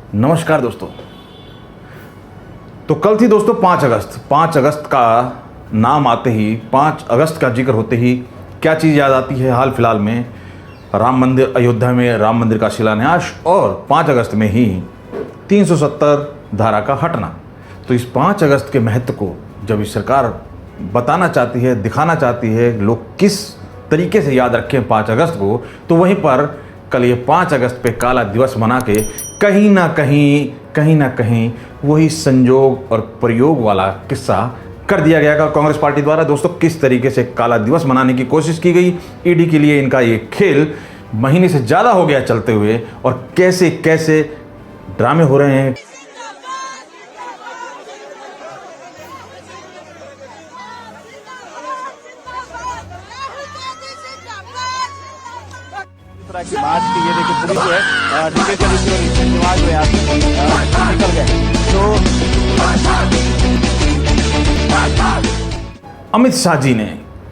नमस्कार दोस्तों। तो कल थी दोस्तों 5 अगस्त का नाम आते ही, 5 अगस्त का जिक्र होते ही क्या चीज़ याद आती है? हाल फिलहाल में राम मंदिर, अयोध्या में राम मंदिर का शिलान्यास और 5 अगस्त में ही 370 धारा का हटना। तो इस 5 अगस्त के महत्व को जब इस सरकार बताना चाहती है, दिखाना चाहती है, लोग किस तरीके से याद रखें 5 अगस्त को, तो वहीं पर कल ये 5 अगस्त पे काला दिवस मना के कहीं ना कहीं वही संजोग और प्रयोग वाला किस्सा कर दिया गया कांग्रेस पार्टी द्वारा। दोस्तों, किस तरीके से काला दिवस मनाने की कोशिश की गई, ईडी के लिए इनका ये खेल महीने से ज़्यादा हो गया चलते हुए, और कैसे कैसे ड्रामे हो रहे हैं। की मार्च की ये देखिए पुलिस जो है डिटेल कर रही थी और निवास जो है निकल गए। तो अमित शाह जी ने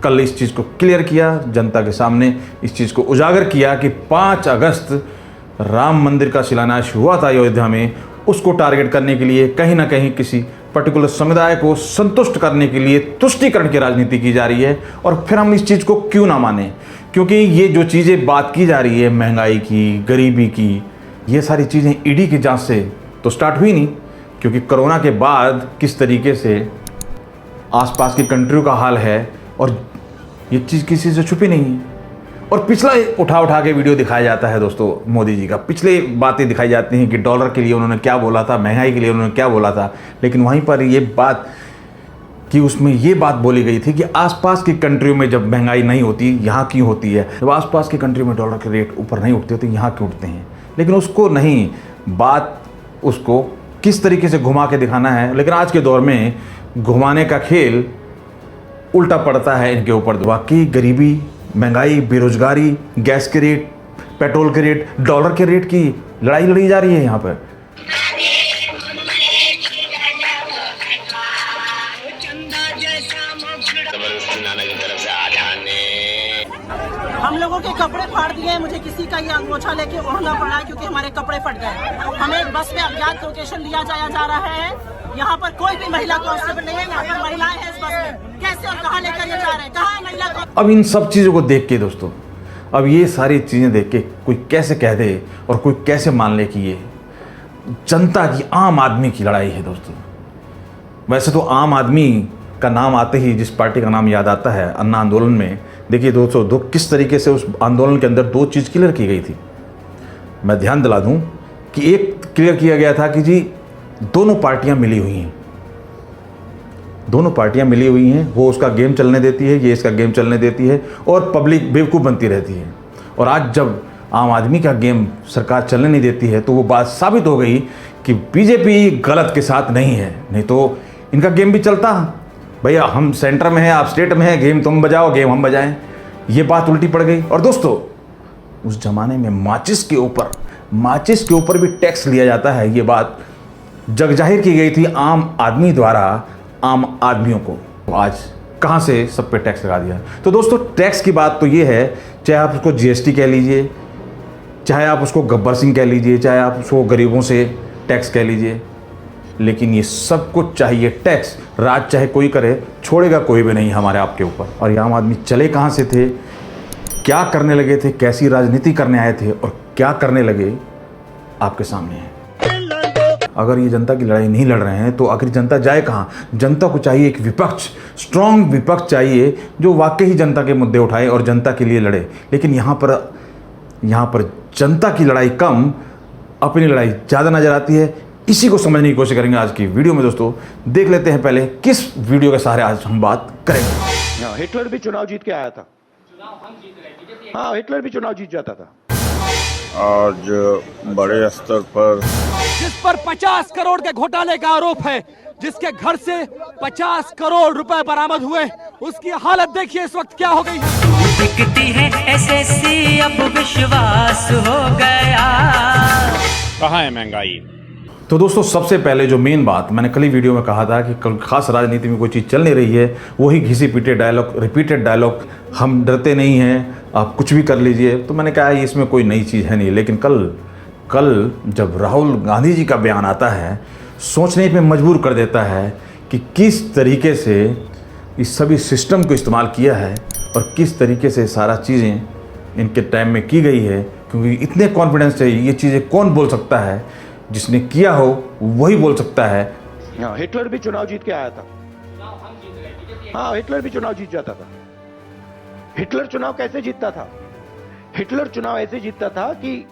कल इस चीज़ को क्लियर किया, जनता के सामने इस चीज़ को उजागर किया कि 5 अगस्त राम मंदिर का शिलान्यास हुआ था अयोध्या में, उसको टारगेट करने के लिए कहीं ना कहीं किसी पर्टिकुलर समुदाय को संतुष्ट करने के लिए तुष्टीकरण की राजनीति की जा रही है। और फिर हम इस चीज़ को क्यों ना माने, क्योंकि ये जो चीज़ें बात की जा रही है महंगाई की, गरीबी की, ये सारी चीज़ें ईडी की जांच से तो स्टार्ट हुई नहीं, क्योंकि कोरोना के बाद किस तरीके से आसपास की कंट्रियों का हाल है और ये चीज़ किसी से छुपी नहीं है। और पिछला उठा के वीडियो दिखाया जाता है दोस्तों, मोदी जी का पिछले बातें दिखाई जाती हैं कि डॉलर के लिए उन्होंने क्या बोला था, महंगाई के लिए उन्होंने क्या बोला था, लेकिन वहीं पर ये बात कि उसमें ये बात बोली गई थी कि आसपास की कंट्रियों में जब महंगाई नहीं होती, यहाँ क्यों होती है? जब आसपास की कंट्री में डॉलर के रेट ऊपर नहीं उठते तो यहाँ क्यों उठते हैं? लेकिन उसको नहीं, बात उसको किस तरीके से घुमा के दिखाना है। लेकिन आज के दौर में घुमाने का खेल उल्टा पड़ता है इनके ऊपर। वाकई गरीबी, महंगाई, बेरोजगारी, गैस के रेट, पेट्रोल के रेट, डॉलर के रेट की लड़ाई लड़ी जा रही है यहाँ पर। हम लोगों के कपड़े फाड़ दिए, मुझे किसी का ये अंगोछा लेके ओढ़ना पड़ा क्योंकि हमारे कपड़े फट गए। हमें बस में अज्ञात लोकेशन दिया जा रहा है। यहाँ पर कोई भी महिला कांस्टेबल नहीं है, यहाँ पर महिलाएं हैं इस बस में। कैसे और कहाँ लेकर ये जा रहे हैं? कहाँ है महिला? अब इन सब चीज़ों को देख के दोस्तों, अब ये सारी चीज़ें देख के कोई कैसे कह दे और कोई कैसे मान ले कि ये जनता की, आम आदमी की लड़ाई है दोस्तों। वैसे तो आम आदमी का नाम आते ही जिस पार्टी का नाम याद आता है, अन्ना आंदोलन में, देखिए दोस्तों दो किस तरीके से उस आंदोलन के अंदर 2 चीज़ क्लियर की गई थी। मैं ध्यान दिला दूं कि एक क्लियर किया गया था कि जी दोनों पार्टियां मिली हुई हैं, दोनों पार्टियां मिली हुई हैं, वो उसका गेम चलने देती है, ये इसका गेम चलने देती है और पब्लिक बेवकूफ़ बनती रहती है। और आज जब आम आदमी का गेम सरकार चलने नहीं देती है तो वो बात साबित हो गई कि बीजेपी गलत के साथ नहीं है, नहीं तो इनका गेम भी चलता। भैया हम सेंटर में हैं, आप स्टेट में हैं, गेम तुम बजाओ, गेम हम बजाएं, ये बात उल्टी पड़ गई। और दोस्तों उस जमाने में माचिस के ऊपर भी टैक्स लिया जाता है, ये बात जग जाहिर की गई थी आम आदमी द्वारा आम आदमियों को। तो आज कहाँ से सब पे टैक्स लगा दिया? तो दोस्तों टैक्स की बात तो ये है, चाहे आप उसको जीएसटी कह लीजिए, चाहे आप उसको गब्बर सिंह कह लीजिए, चाहे आप उसको गरीबों से टैक्स कह लीजिए, लेकिन ये सब कुछ चाहिए टैक्स। राज चाहे कोई करे, छोड़ेगा कोई भी नहीं हमारे आपके ऊपर। और ये आम आदमी चले कहाँ से थे, क्या करने लगे थे, कैसी राजनीति करने आए थे और क्या करने लगे, आपके सामने है। अगर ये जनता की लड़ाई नहीं लड़ रहे हैं तो आखिर जनता जाए कहाँ? जनता को चाहिए एक विपक्ष, स्ट्रॉन्ग विपक्ष चाहिए जो वाकई ही जनता के मुद्दे उठाए और जनता के लिए लड़े। लेकिन यहाँ पर जनता की लड़ाई कम, अपनी लड़ाई ज़्यादा नजर आती है। इसी को समझने की कोशिश करेंगे आज की वीडियो में दोस्तों। देख लेते हैं पहले किस वीडियो के सहारे आज हम बात करेंगे। हिटलर भी चुनाव जीत के आया था। हाँ, हिटलर भी चुनाव जीत जाता था। आज बड़े स्तर पर जिस पर 50 करोड़ के घोटाले का आरोप है, जिसके घर से 50 करोड़ रुपए बरामद हुए, उसकी हालत देखिए इस वक्त क्या हो गई है। दिखती है एसएससी, अब विश्वास हो गया। कहाँ है महंगाई? तो दोस्तों सबसे पहले जो मेन बात मैंने कल ही वीडियो में कहा था कि खास राजनीति में कोई चीज़ चल नहीं रही है, वही घिसी पीटे डायलॉग, रिपीटेड डायलॉग, हम डरते नहीं हैं, आप कुछ भी कर लीजिए। तो मैंने कहा इसमें कोई नई चीज़ है नहीं। लेकिन कल कल जब राहुल गांधी जी का बयान आता है, सोचने पे मजबूर कर देता है कि किस तरीके से इस सभी सिस्टम को इस्तेमाल किया है और किस तरीके से सारा चीज़ें इनके टाइम में की गई है। क्योंकि इतने कॉन्फिडेंस से ये चीज़ें कौन बोल सकता है, जिसने किया हो वही बोल सकता है। हाँ, हिटलर भी चुनाव जीत के आया था। हाँ, हिटलर भी चुनाव जीत जाता था। हिटलर चुनाव कैसे जीतता था? हिटलर चुनाव ऐसे जीतता था कि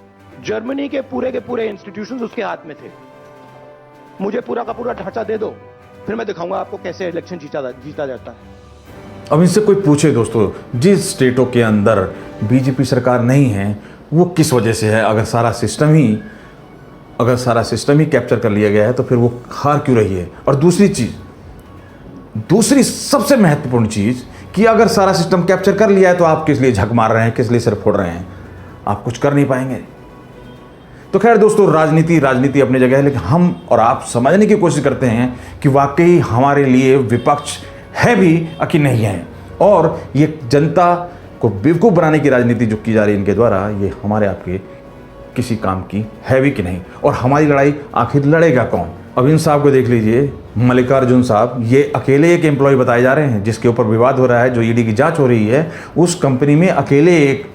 जर्मनी के पूरे इंस्टीट्यूशंस उसके हाथ में थे। मुझे पूरा का पूरा ढांचा दे दो, फिर मैं दिखाऊंगा आपको कैसे इलेक्शन जीता जाता है। अब इनसे कोई पूछे दोस्तों, जिस स्टेटों के अंदर बीजेपी सरकार नहीं है वो किस वजह से है? अगर सारा सिस्टम ही कैप्चर कर लिया गया है तो फिर वो हार क्यों रही है? और दूसरी सबसे महत्वपूर्ण चीज़ कि अगर सारा सिस्टम कैप्चर कर लिया है तो आप किस लिए झक मार रहे हैं, किस लिए सिर फोड़ रहे हैं? आप कुछ कर नहीं पाएंगे। तो खैर दोस्तों, राजनीति अपनी जगह है, लेकिन हम और आप समझने की कोशिश करते हैं कि वाकई हमारे लिए विपक्ष है भी कि नहीं है, और ये जनता को बेवकूफ़ बनाने की राजनीति जो की जा रही है इनके द्वारा, ये हमारे आपके किसी काम की है भी कि नहीं, और हमारी लड़ाई आखिर लड़ेगा कौन? अब इन साहब को देख लीजिए, मल्लिकार्जुन साहब, ये अकेले एक एम्प्लॉय बताए जा रहे हैं जिसके ऊपर विवाद हो रहा है, जो ईडी की जांच हो रही है, उस कंपनी में अकेले एक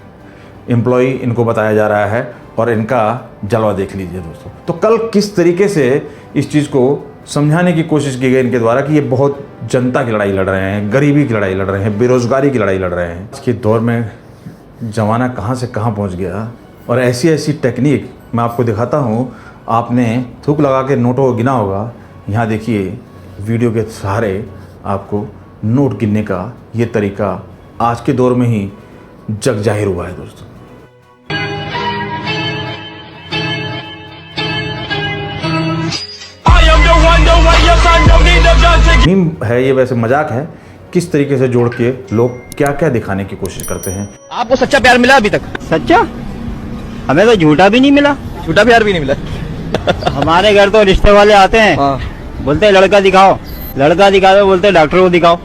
एम्प्लॉय इनको बताया जा रहा है, और इनका जलवा देख लीजिए दोस्तों। तो कल किस तरीके से इस चीज़ को समझाने की कोशिश की गई इनके द्वारा कि ये बहुत जनता की लड़ाई लड़ रहे हैं, गरीबी की लड़ाई लड़ रहे हैं, बेरोजगारी की लड़ाई लड़ रहे हैं। इसके दौर में ज़माना कहाँ से कहाँ पहुँच गया, और ऐसी टेक्निक मैं आपको दिखाता हूँ। आपने थूक लगा के नोटों को गिना होगा, यहाँ देखिए वीडियो के सहारे आपको नोट गिनने का ये तरीका आज के दौर में ही जग जाहिर हुआ है दोस्तों। मीम है ये, वैसे मजाक है, किस तरीके से जोड़ के लोग क्या क्या दिखाने की कोशिश करते हैं। आपको सच्चा प्यार मिला अभी तक? सच्चा? हमें तो झूठा भी नहीं मिला। झूठा प्यार भी नहीं मिला? हमारे घर तो रिश्ते वाले आते हैं, बोलते हैं लड़का दिखाओ, लड़का दिखाओ, बोलते हैं डॉक्टर को दिखाओ।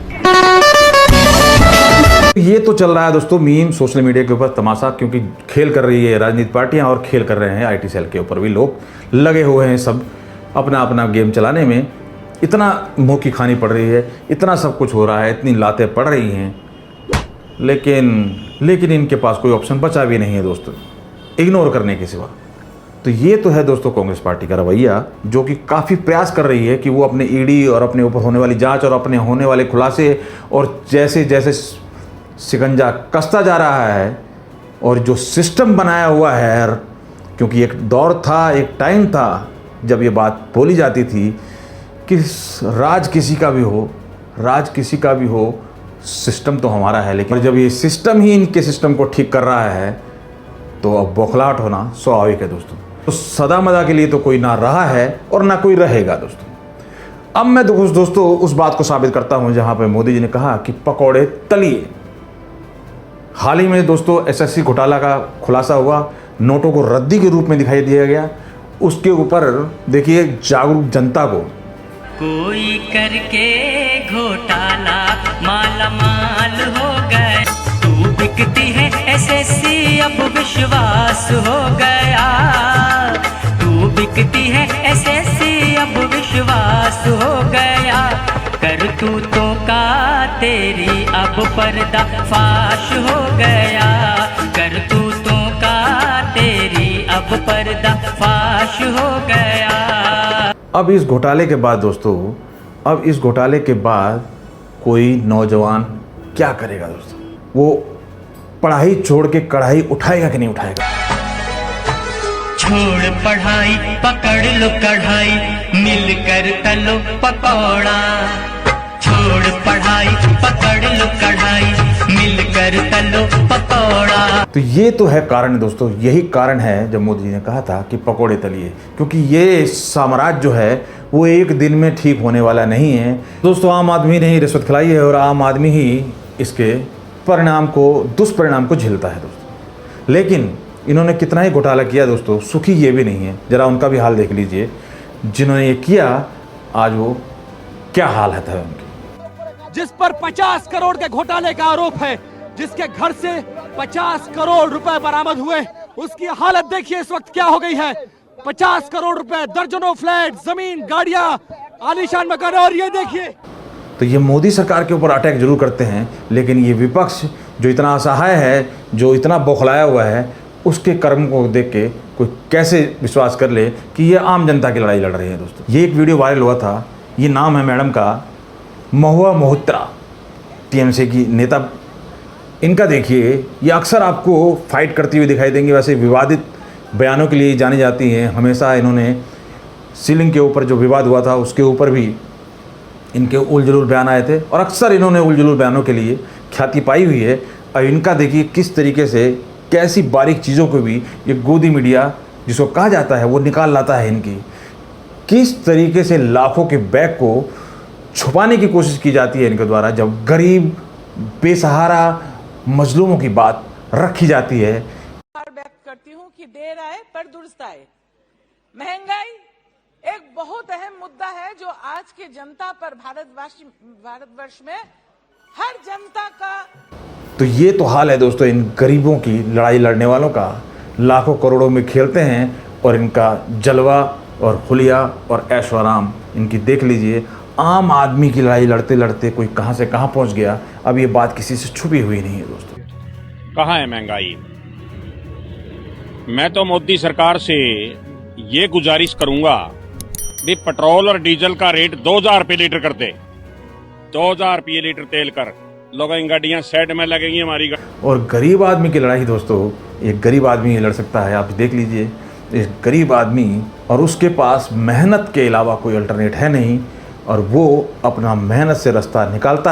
ये तो चल रहा है दोस्तों मीम सोशल मीडिया के ऊपर तमाशा, क्योंकि खेल कर रही है राजनीतिक पार्टियां और खेल कर रहे हैं आईटी सेल के ऊपर भी लोग लगे हुए हैं, सब अपना अपना गेम चलाने में। इतना मुँह की खानी पड़ रही है, इतना सब कुछ हो रहा है, इतनी लातें पड़ रही हैं, लेकिन इनके पास कोई ऑप्शन बचा भी नहीं है दोस्तों, इग्नोर करने के सिवा। तो ये तो है दोस्तों कांग्रेस पार्टी का रवैया, जो कि काफ़ी प्रयास कर रही है कि वो अपने ईडी और अपने ऊपर होने वाली जांच और अपने होने वाले खुलासे और जैसे जैसे शिकंजा कसता जा रहा है, और जो सिस्टम बनाया हुआ है, क्योंकि एक दौर था, एक टाइम था जब ये बात बोली जाती थी कि राज किसी का भी हो, सिस्टम तो हमारा है। लेकिन जब ये सिस्टम ही इनके सिस्टम को ठीक कर रहा है तो अब बौखलाहट होना स्वाभाविक है दोस्तों। तो सदा मदा के लिए तो कोई ना रहा है और ना कोई रहेगा दोस्तों। अब मैं दोस्तों उस बात को साबित करता हूं जहां पे मोदी जी ने कहा कि पकौड़े तलिए। हाल ही में दोस्तों एसएससी घोटाला का खुलासा हुआ, नोटों को रद्दी के रूप में दिखाई दिया गया। उसके ऊपर देखिए जागरूक जनता को, कोई करके घोटाला माला माल हो गए, तू बिकती है एसएससी अब विश्वास हो गया, तू बिकती है एसएससी अब विश्वास हो गया, करतूतों का तेरी अब पर्दा फाश हो गया, करतूतों का तेरी अब पर्दा फाश हो गया। अब इस घोटाले के बाद दोस्तों, कोई नौजवान क्या करेगा दोस्तों? वो पढ़ाई छोड़ के कढ़ाई उठाएगा कि नहीं उठाएगा? छोड़ पढ़ाई पकड़ लो कढ़ाई, मिलकर तलो पकौड़ा, छोड़ पढ़ाई पकड़ लो कढ़ाई, मिलकर तलो पकौड़ा। तो ये तो है कारण दोस्तों, यही कारण है जब मोदी जी ने कहा था कि पकौड़े तलिए, क्योंकि ये साम्राज्य जो है वो एक दिन में ठीक होने वाला नहीं है दोस्तों। आम आदमी ने ही रिश्वत खिलाई है और आम आदमी ही इसके दुष्परिणाम को झेलता है दोस्तों। लेकिन इन्होंने कितना ही घोटाला किया दोस्तों, सुखी ये भी नहीं है। जरा उनका भी हाल देख लीजिए, जिन्होंने ये किया आज वो क्या हालत है उनकी। जिस पर 50 करोड़ के घोटाले का आरोप है, जिसके घर से 50 करोड़ रुपए बरामद हुए, उसकी हालत देखिए इस वक्त क्या हो गई है। 50 करोड़ रुपए, दर्जनों फ्लैट, जमीन, गाड़ियां, आलीशान मकान। और ये देखिए, तो ये मोदी सरकार के ऊपर अटैक जरूर करते हैं, लेकिन ये विपक्ष जो इतना असहाय है, जो इतना बौखलाया हुआ है, उसके कर्म को देख के कोई कैसे विश्वास कर ले कि ये आम जनता की लड़ाई लड़ रहे हैं। दोस्तों, ये एक वीडियो वायरल हुआ था। ये नाम है मैडम का, महुआ मोहित्रा, टीएमसी की नेता। इनका देखिए, ये अक्सर आपको फाइट करती हुई दिखाई देंगी। वैसे विवादित बयानों के लिए जानी जाती हैं। हमेशा इन्होंने सीलिंग के ऊपर जो विवाद हुआ था उसके ऊपर भी इनके उलझुल बयान आए थे, और अक्सर इन्होंने उलझुल बयानों के लिए ख्याति पाई हुई है। और इनका देखिए किस तरीके से, कैसी बारीक चीज़ों को भी ये गोदी मीडिया जिसको कहा जाता है वो निकाल लाता है। इनकी किस तरीके से लाखों के बैग को छुपाने की कोशिश की जाती है इनके द्वारा, जब गरीब बेसहारा मजलूमों की बात रखी जाती है। व्यक्त करती हूँ कि देर आए पर दुरुस्त आए। महंगाई एक बहुत अहम मुद्दा है जो आज की जनता पर, भारतवर्ष में हर जनता का। तो ये तो हाल है दोस्तों इन गरीबों की लड़ाई लड़ने वालों का। लाखों करोड़ों में खेलते हैं और इनका जलवा और खुलिया और ऐशो आराम इनकी देख लीजिए। आम आदमी की लड़ाई लड़ते लड़ते कोई कहां से कहां पहुंच गया, अब ये बात किसी से छुपी हुई नहीं है। दोस्तों, कहाँ है महंगाई? मैं तो मोदी सरकार से ये गुजारिश करूंगा भी पेट्रोल और डीजल का रेट 2000 रुपये लीटर कर दे। 2000 रुपये लीटर तेल कर, लोगों की गाड़ियां साइड में लगेंगी हमारी। और गरीब आदमी की लड़ाई दोस्तों, एक गरीब आदमी लड़ सकता है। आप देख लीजिए, एक गरीब आदमी, और उसके पास मेहनत के अलावा कोई अल्टरनेट है नहीं, और वो अपना मेहनत से रास्ता निकालता है।